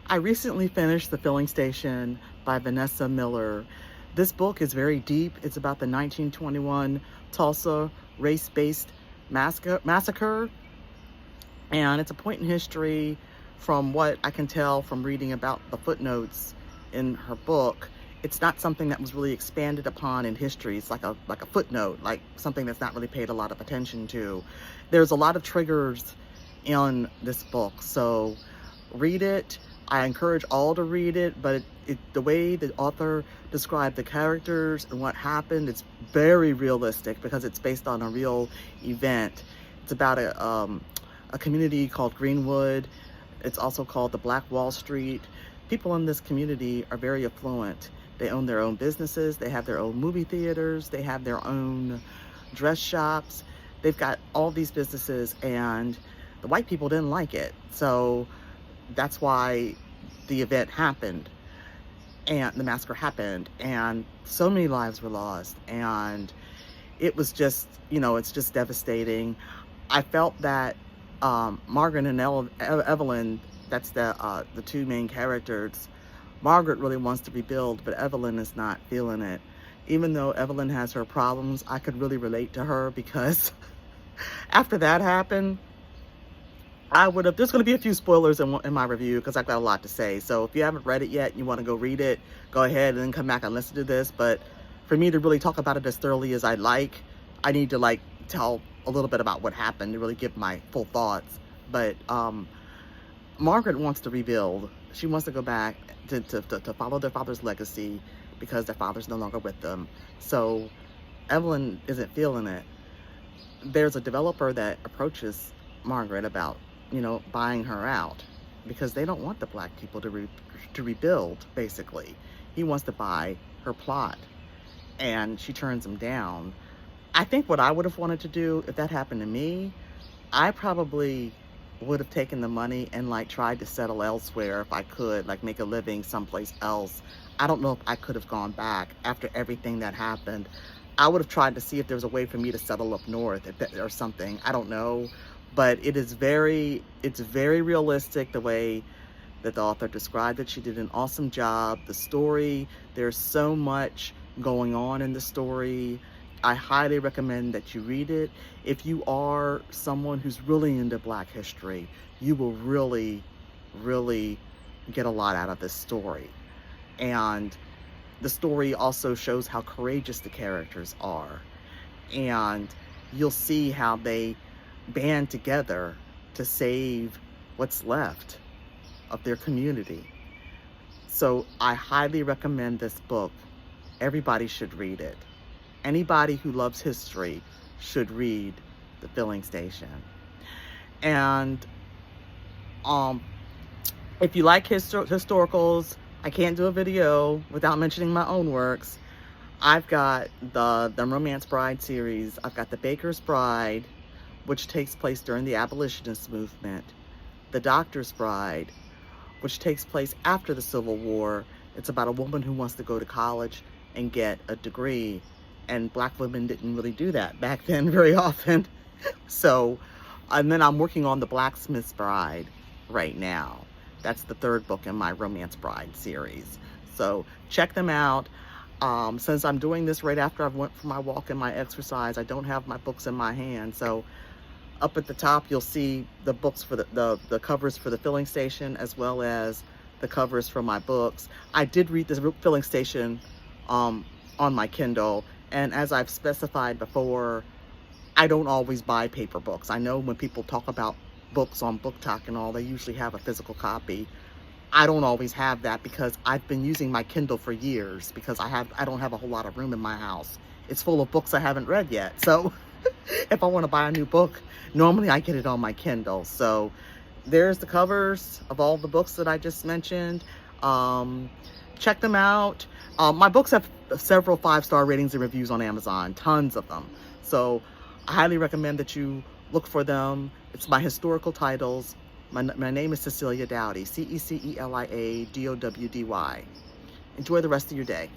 I recently finished The Filling Station by Vanessa Miller. This book is very deep. It's about the 1921 Tulsa race-based massacre, and it's a point in history. From what I can tell from reading about the footnotes in her book, it's not something that was really expanded upon in history. It's like a footnote, like something that's not really paid a lot of attention to. There's a lot of triggers in this book, so read it. I encourage all to read it, but the way the author described the characters and what happened, it's very realistic because it's based on a real event. It's about a community called Greenwood. It's also called the Black Wall Street. People in this community are very affluent. They own their own businesses. They have their own movie theaters. They have their own dress shops. They've got all these businesses, and the white people didn't like it. So that's why the event happened and the massacre happened, and so many lives were lost, and it was just, it's just devastating. I felt that Margaret and Evelyn, that's the two main characters. Margaret really wants to rebuild, but Evelyn is not feeling it. Even though Evelyn has her problems, I could really relate to her because after that happened, there's going to be a few spoilers in my review because I've got a lot to say. So if you haven't read it yet and you want to go read it, go ahead and then come back and listen to this. But for me to really talk about it as thoroughly as I need to tell a little bit about what happened to really give my full thoughts. But Margaret wants to rebuild. She wants to go back to follow their father's legacy because their father's no longer with them. So Evelyn isn't feeling it. There's a developer that approaches Margaret about buying her out because they don't want the black people to rebuild, basically. He wants to buy her plot, and she turns him down. I think what I would have wanted to do if that happened to me, I probably would have taken the money and tried to settle elsewhere if I could, make a living someplace else. I don't know if I could have gone back after everything that happened. I would have tried to see if there was a way for me to settle up north or something. I don't know. But it's very realistic the way that the author described it. She did an awesome job. The story, there's so much going on in the story. I highly recommend that you read it. If you are someone who's really into Black history, you will really, really get a lot out of this story. And the story also shows how courageous the characters are. And you'll see how they band together to save what's left of their community. So I highly recommend this book. Everybody should read it. Anybody who loves history should read The Filling Station. And if you like historicals, I can't do a video without mentioning my own works. I've got the Romance Bride series. I've got The Baker's Bride, which takes place during the abolitionist movement. The Doctor's Bride, which takes place after the Civil War. It's about a woman who wants to go to college and get a degree. And black women didn't really do that back then very often. So, and then I'm working on The Blacksmith's Bride right now. That's the third book in my Romance Bride series. So check them out. Since I'm doing this right after I've went for my walk and my exercise, I don't have my books in my hand. So up at the top, you'll see the books for the covers for The Filling Station, as well as the covers for my books. I did read The Filling Station on my Kindle, and as I've specified before, I don't always buy paper books. I know when people talk about books on Book Talk and all, they usually have a physical copy. I don't always have that because I've been using my Kindle for years because I don't have a whole lot of room in my house. It's full of books I haven't read yet. So if I want to buy a new book, normally I get it on my Kindle. So there's the covers of all the books that I just mentioned. Check them out. My books have several 5-star ratings and reviews on Amazon, tons of them. So I highly recommend that you look for them. It's my historical titles. My name is Cecilia Dowdy, Cecilia Dowdy. Enjoy the rest of your day.